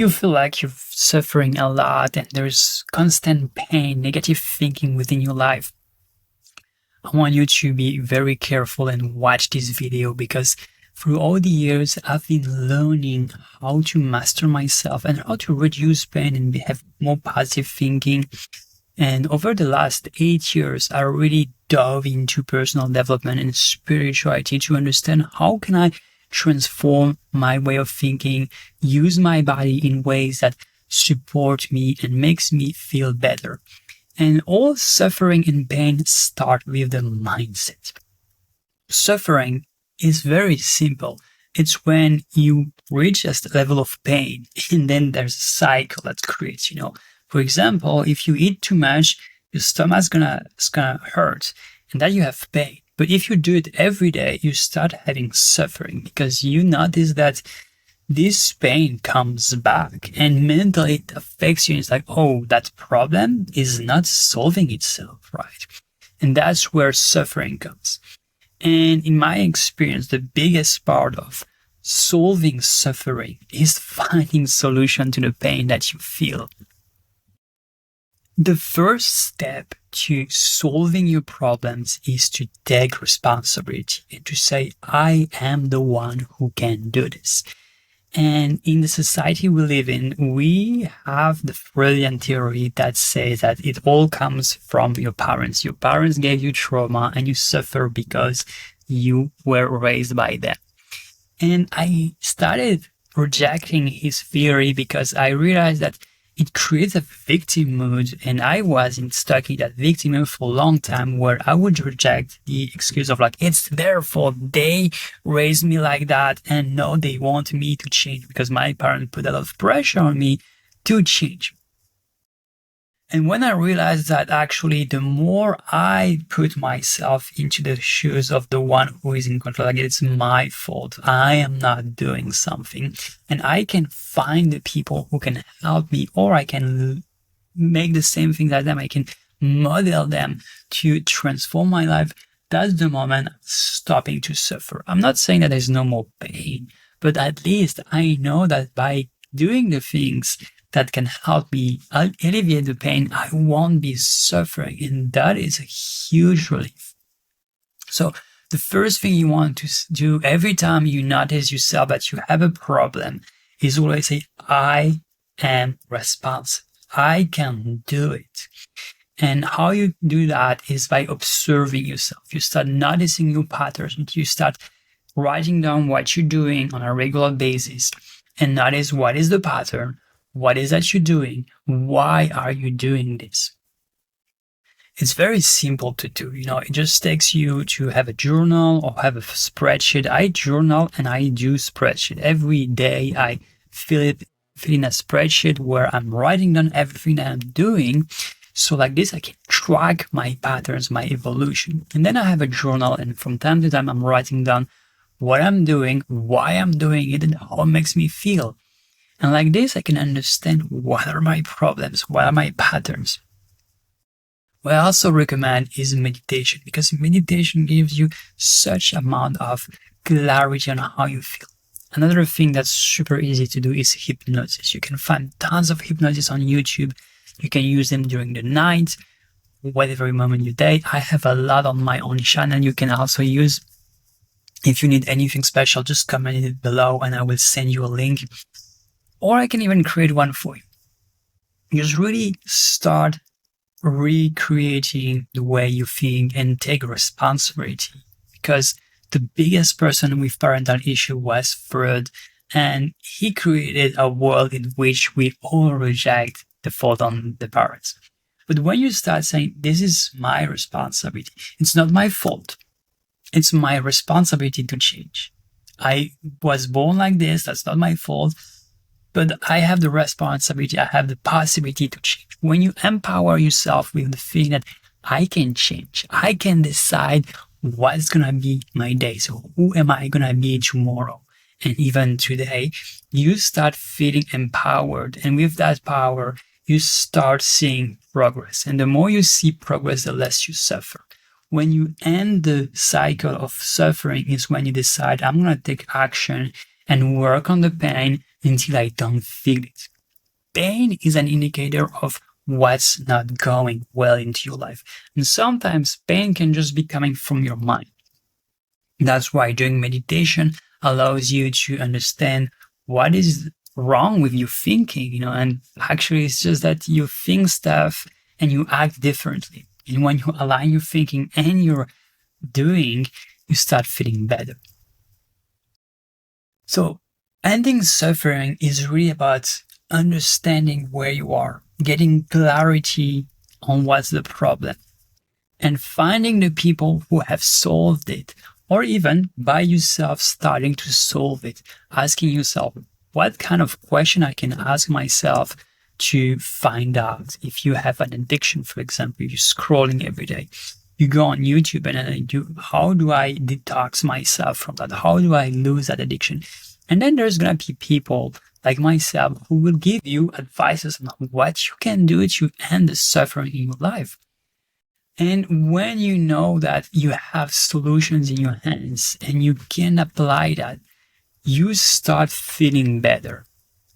You feel like you're suffering a lot and there's constant pain, negative thinking within your life, I want you to be very careful and watch this video, because through all the years, I've been learning how to master myself and how to reduce pain and have more positive thinking. And over the last 8 years, I really dove into personal development and spirituality to understand how can I transform my way of thinking, use my body in ways that support me and makes me feel better. And all suffering and pain start with the mindset. Suffering is very simple. It's when you reach a level of pain and then there's a cycle that creates, For example, if you eat too much, your stomach's gonna hurt and that you have pain. But if you do it every day, you start having suffering because you notice that this pain comes back and mentally it affects you. It's like, oh, that problem is not solving itself, right? And that's where suffering comes. And in my experience, the biggest part of solving suffering is finding solution to the pain that you feel. The first step to solving your problems is to take responsibility and to say, I am the one who can do this. And in the society we live in, we have the brilliant theory that says that it all comes from your parents. Your parents gave you trauma and you suffer because you were raised by them. And I started rejecting his theory because I realized that it creates a victim mood, and I was stuck in that victim mood for a long time where I would reject the excuse of like, it's their fault, they raised me like that, and no, they want me to change because my parents put a lot of pressure on me to change. And when I realized that actually the more I put myself into the shoes of the one who is in control, like it's my fault, I am not doing something, and I can find the people who can help me, or I can make the same thing as them, I can model them to transform my life, that's the moment I'm stopping to suffer. I'm not saying that there's no more pain, but at least I know that by doing the things that can help me alleviate the pain, I won't be suffering. And that is a huge relief. So the first thing you want to do every time you notice yourself that you have a problem is always say, I am responsible. I can do it. And how you do that is by observing yourself. You start noticing your patterns. You start writing down what you're doing on a regular basis and notice what is the pattern. What is that you're doing? Why are you doing this? It's very simple to do. It just takes you to have a journal or have a spreadsheet. I journal and I do spreadsheet. Every day I fill in a spreadsheet where I'm writing down everything that I'm doing. So like this, I can track my patterns, my evolution. And then I have a journal, and from time to time, I'm writing down what I'm doing, why I'm doing it, and how it makes me feel. And like this, I can understand what are my problems, what are my patterns. What I also recommend is meditation, because meditation gives you such amount of clarity on how you feel. Another thing that's super easy to do is hypnosis. You can find tons of hypnosis on YouTube. You can use them during the night, whatever moment you day. I have a lot on my own channel. You can also use, if you need anything special, just comment it below and I will send you a link. Or I can even create one for you. Just really start recreating the way you think and take responsibility. Because the biggest person with parental issue was Freud, and he created a world in which we all reject the fault on the parents. But when you start saying, this is my responsibility, it's not my fault, it's my responsibility to change. I was born like this, that's not my fault. But I have the responsibility, I have the possibility to change. When you empower yourself with the feeling that I can change, I can decide what's going to be my day. So who am I going to be tomorrow? And even today, you start feeling empowered. And with that power, you start seeing progress. And the more you see progress, the less you suffer. When you end the cycle of suffering is when you decide, I'm going to take action and work on the pain until I don't feel it. Pain is an indicator of what's not going well into your life. And sometimes pain can just be coming from your mind. That's why doing meditation allows you to understand what is wrong with your thinking, and actually it's just that you think stuff and you act differently. And when you align your thinking and your doing, you start feeling better. So ending suffering is really about understanding where you are, getting clarity on what's the problem, and finding the people who have solved it, or even by yourself starting to solve it, asking yourself, what kind of question I can ask myself to find out if you have an addiction, for example, you're scrolling every day. You go on YouTube and how do I detox myself from that? How do I lose that addiction? And then there's going to be people like myself who will give you advices on what you can do to end the suffering in your life. And when you know that you have solutions in your hands and you can apply that, you start feeling better.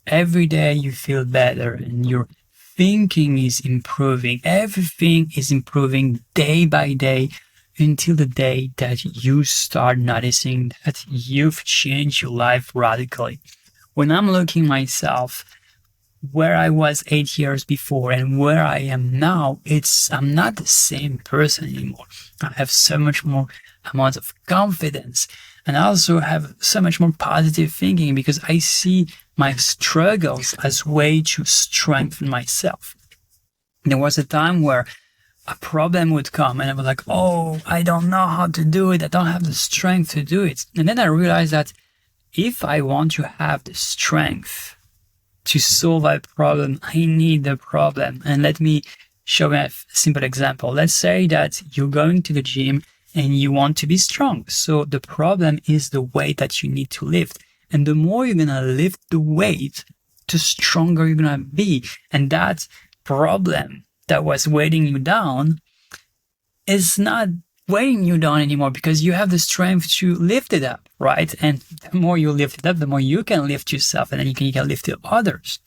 Every day you feel better and your thinking is improving. Everything is improving day by day until the day that you start noticing that you've changed your life radically. When I'm looking myself, where I was 8 years before and where I am now, I'm not the same person anymore. I have so much more amount of confidence, and I also have so much more positive thinking because I see my struggles as way to strengthen myself. There was a time where a problem would come and I was like, oh, I don't know how to do it. I don't have the strength to do it. And then I realized that if I want to have the strength to solve a problem, I need the problem. And let me show you a simple example. Let's say that you're going to the gym and you want to be strong. So the problem is the weight that you need to lift. And the more you're going to lift the weight, the stronger you're going to be. And that problem that was weighing you down is not weighing you down anymore because you have the strength to lift it up, right? And the more you lift it up, the more you can lift yourself, and then you can lift others.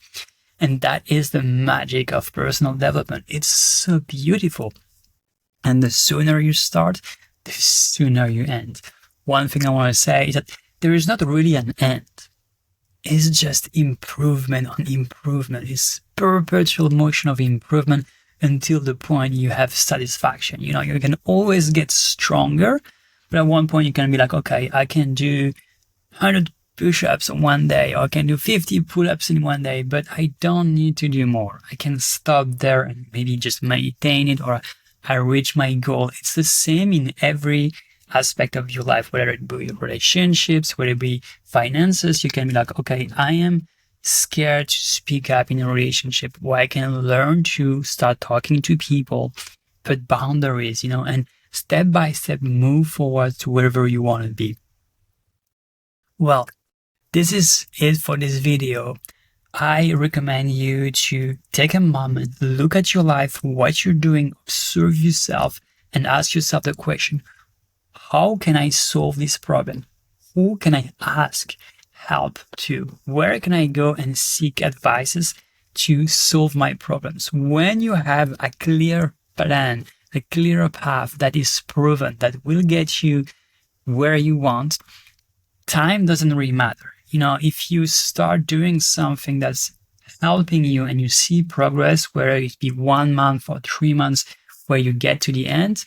And that is the magic of personal development. It's so beautiful. And the sooner you start, the sooner you end. One thing I want to say is that there is not really an end. It's just improvement on improvement. It's perpetual motion of improvement until the point you have satisfaction. You can always get stronger, but at one point you can be like, okay, I can do 100 push-ups in one day, or I can do 50 pull-ups in one day, but I don't need to do more. I can stop there and maybe just maintain it, or I reach my goal. It's the same in every aspect of your life, whether it be relationships, whether it be finances. You can be like, okay, I am scared to speak up in a relationship, where I can learn to start talking to people, put boundaries, and step by step move forward to wherever you want to be. Well, this is it for this video. I recommend you to take a moment, look at your life, what you're doing, observe yourself, and ask yourself the question, how can I solve this problem? Who can I ask help to? Where can I go and seek advices to solve my problems? When you have a clear plan, a clear path that is proven, that will get you where you want, time doesn't really matter. If you start doing something that's helping you and you see progress, whether it be 1 month or 3 months, where you get to the end,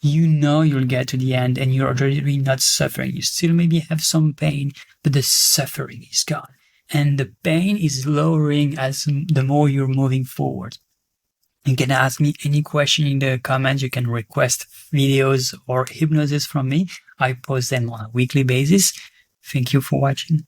you'll get to the end and you're already not suffering. You still maybe have some pain, but the suffering is gone. And the pain is lowering as the more you're moving forward. You can ask me any question in the comments. You can request videos or hypnosis from me. I post them on a weekly basis. Thank you for watching.